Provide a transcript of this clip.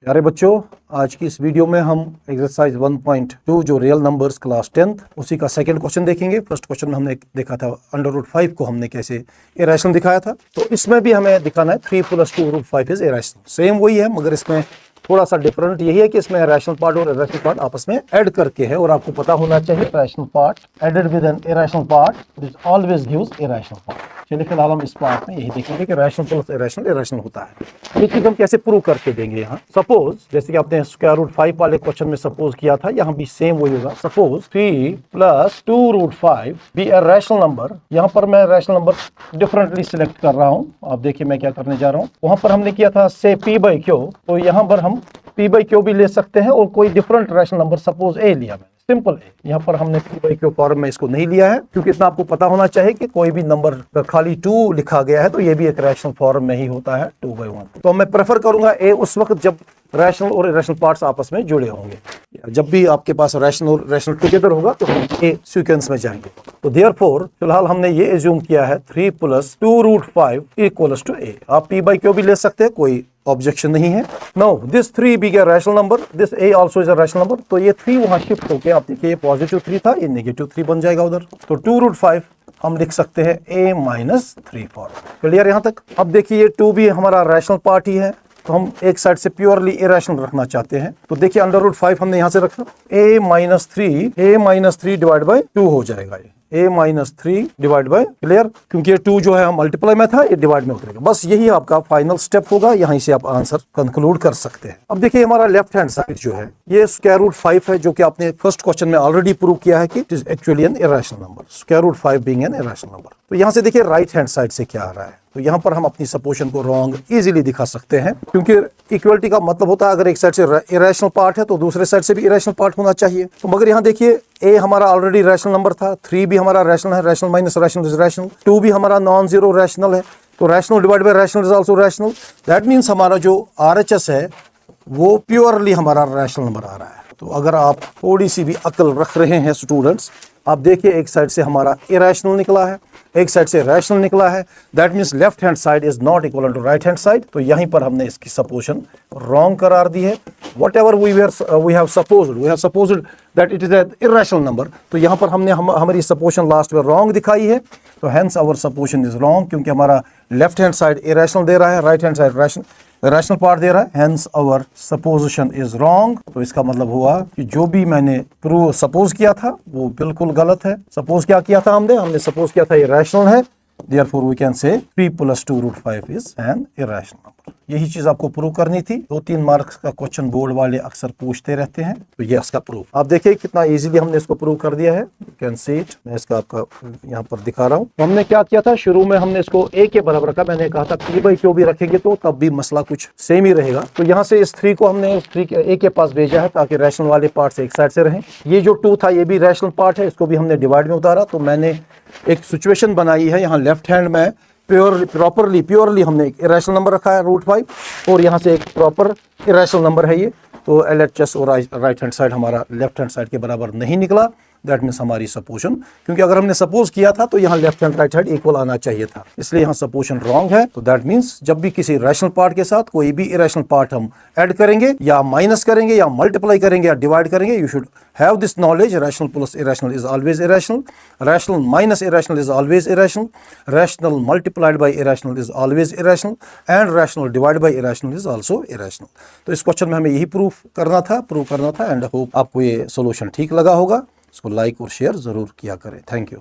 प्यारे बच्चों, आज की इस वीडियो में हम एक्सरसाइज 1.2 जो रियल नंबर्स क्लास 10th उसी का सेकंड क्वेश्चन देखेंगे। फर्स्ट क्वेश्चन में हमने देखा था √5 को हमने कैसे इरेशनल दिखाया था, तो इसमें भी हमें दिखाना है 3 + 2√5 इज इरेशनल। सेम वही है, मगर इसमें थोड़ा सा डिफरेंट यही है कि इसमें रैशनल पार्ट और इरेशनल पार्ट आपस में ऐड करके है, और आपको पता होना चाहिए rational part added with an irrational part is always gives irrational part. चलिए फिलहाल हम इस पार्ट में यही देखेंगे कि रैशनल प्लस इरेशनल इरेशनल होता है। ये चीज हम कैसे प्रूव करके देंगे। यहाँ सपोज जैसे कि आपने √5 वाले क्वेश्चन में सपोज किया था, यहाँ भी सेम वही होगा। Suppose 3 + 2√5 be a rational number. यहाँ पर मैं रैशनल नंबर डिफरेंटली सिलेक्ट कर रहा हूँ। आप देखिए मैं क्या करने जा रहा हूँ। वहां पर हमने किया था से P/Q, तो यहाँ पर हम P/Q भी ले सकते हैं और कोई different rational number suppose A लिया मैंने, सिंपल है। यहाँ पर हमने P/Q फॉर्म में इसको नहीं लिया है, क्योंकि इतना आपको पता होना चाहिए कि कोई भी नंबर खाली 2 लिखा गया है तो ये भी एक रैशनल फॉर्म में ही होता है 2/1। तो मैं प्रेफर करूंगा A उस वक्त जब रैशनल और इरेशनल पार्ट्स आपस में जुड़े होंगे। जब भी आपके पास रैशनल और इरेशनल टुगेदर होगा तो हम A सीक्वेंस में जाएंगे। तो देयरफॉर फिलहाल हमने ये एज्यूम किया है 3 + 2√5 = A। आप P/Q भी ले सकते हैं, कोई ऑब्जेक्शन नहीं है। Now this 3 being a rational number, this A also is a rational number, तो ये 3 वहां शिफ्ट होके आप देखिए ये पॉजिटिव 3 था, ये नेगेटिव 3 बन जाएगा उधर। तो 2√5 हम लिख सकते हैं A-3 फॉर्म। क्लियर यहाँ तक। अब देखिए ये 2 भी हमारा रैशनल पार्ट ही है, तो हम एक साइड से प्योरली इरेशनल रखना चाहते हैं। तो देखिए √5 हमने यहां से रखा, A-3 डिवाइड बाय 2 हो जाएगा ये A-3 डिवाइड बाय, क्लियर, क्योंकि ये 2 जो है हम मल्टीप्लाई में था, ये डिवाइड में उतरेगा। बस यही आपका फाइनल स्टेप होगा, यहीं से आप आंसर कंक्लूड कर सकते हैं। अब देखिए हमारा लेफ्ट हैंड साइड जो है ये √5 है, जो कि आपने फर्स्ट क्वेश्चन में ऑलरेडी प्रूव किया है कि it is actually an irrational number, √5 being an irrational number. तो यहां से देखिए राइट हैंड साइड से क्या आ रहा है, तो यहां पर हम अपनी सपोजिशन को रॉन्ग इजीली दिखा सकते हैं, क्योंकि इक्वलिटी का मतलब होता है अगर एक साइड से इरेशनल पार्ट है तो दूसरे साइड से भी इरेशनल पार्ट होना चाहिए। तो मगर यहां देखिए A हमारा ऑलरेडी रैशनल नंबर था, 3 भी हमारा रैशनल है, rational minus rational is rational, 2 भी हमारा नॉन जीरो रैशनल है, तो rational divide by rational is also rational. That means हमारा जो RHS है वो प्योरली हमारा रैशनल नंबर आ रहा है। तो अगर आप थोड़ी सी भी अकल रख रहे हैं स्टूडेंट्स, आप देखिए एक साइड से हमारा इरेशनल निकला है, एक साइड से रैशनल निकला है, that means left hand side is not equal to right hand side. तो यहीं पर हमने इसकी सपोजिशन रॉन्ग करार दी है। whatever we have supposed that it is an irrational number, तो यहाँ पर हमने हमारी सपोजिशन लास्ट में रॉन्ग दिखाई है, तो hence our supposition is wrong, क्योंकि हमारा लेफ्ट हैंड साइड इरेशनल दे रहा है, right hand side rational part दे रहा है, hence our supposition is wrong. तो इसका मतलब हुआ कि जो भी मैंने प्रूव सपोज किया था वो बिल्कुल गलत है। सपोज क्या किया था हमने सपोज किया था ये रैशनल है, therefore we can say 3 + 2√5 is an irrational number। यही चीज आपको प्रूव करनी थी। 2-3 मार्क्स का क्वेश्चन बोर्ड वाले अक्सर पूछते रहते हैं, तो ये इसका प्रूफ। आप देखिए कितना इजीली हमने इसको प्रूव कर दिया है। यू कैन सी इट, मैं इसका आपका यहाँ पर दिखा रहा हूँ। तो हमने क्या किया था, शुरू में हमने इसको A के बराबर रखा, मैंने कहा था P/Q भी रखेंगे तो तब भी मसला कुछ सेम ही रहेगा। तो यहाँ से इस 3 को हमने उस 3 A के पास भेजा है, ताकि रैशनल वाले पार्ट से एक साइड से रहें। ये जो 2 था ये भी रैशनल पार्ट है, इसको भी हमने डिवाइड में उतारा। तो मैंने एक सिचुएशन बनाई है, यहाँ लेफ्ट हैंड में प्योरली हमने एक इरेशनल नंबर रखा है √5, और यहाँ से एक प्रॉपर इरेशनल नंबर है ये। तो LHS और राइट हैंड साइड हमारा लेफ्ट हैंड साइड के बराबर नहीं निकला। दैट मीन्स हमारी सपोजिशन, क्योंकि अगर हमने सपोज किया था तो यहाँ left hand right side equal आना चाहिए था, इसलिए यहाँ सपोजिशन रॉन्ग है। तो दैट मीन्स जब भी किसी रैशनल पार्ट के साथ कोई भी इरेशनल पार्ट हम ऐड करेंगे या माइनस करेंगे या मल्टीप्लाई करेंगे या डिवाइड करेंगे, you should have this knowledge, rational plus irrational is always irrational, rational minus irrational is always irrational, rational multiplied by irrational is always irrational, and rational divide by irrational is also irrational. तो इस question में हमें यही prove करना था, and hope आपको ये solution ठीक लगा होगा। इसको लाइक और शेयर जरूर किया करें। Thank you.